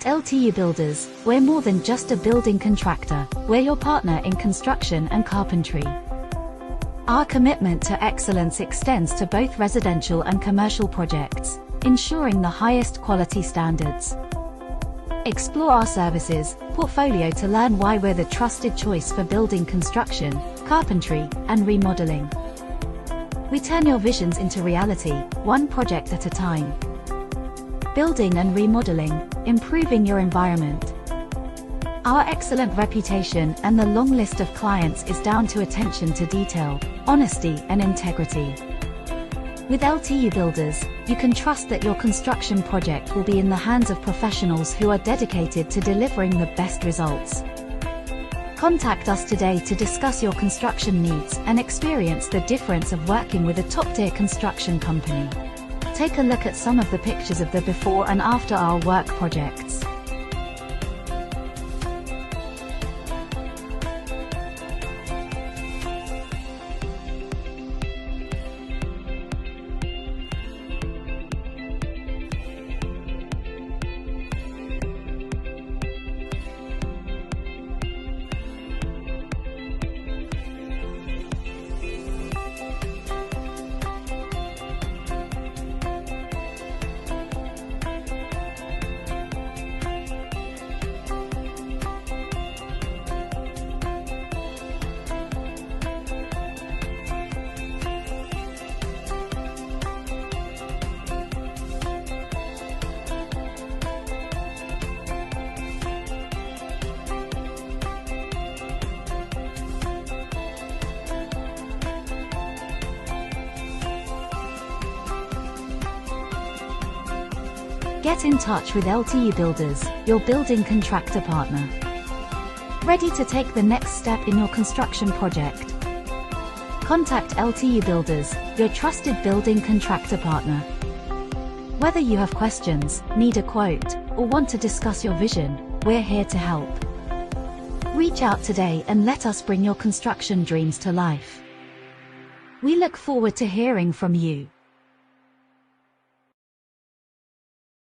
LTUbuilders, we're more than just a building contractor, we're your partner in construction and carpentry. Our commitment to excellence extends to both residential and commercial projects, ensuring the highest quality standards. Explore our services portfolio to learn why we're the trusted choice for building construction, carpentry, and remodeling. We turn your visions into reality, one project at a time. Building and remodeling, improving your environment. Our excellent reputation and the long list of clients is down to attention to detail, honesty, and integrity. With LTUbuilders, you can trust that your construction project will be in the hands of professionals who are dedicated to delivering the best results. Contact us today to discuss your construction needs and experience the difference of working with a top-tier construction company. Take a look at some of the pictures of the before and after our work projects. Get in touch with LTUbuilders, your building contractor partner. Ready to take the next step in your construction project? Contact LTUbuilders, your trusted building contractor partner. Whether you have questions, need a quote, or want to discuss your vision, we're here to help. Reach out today and let us bring your construction dreams to life. We look forward to hearing from you.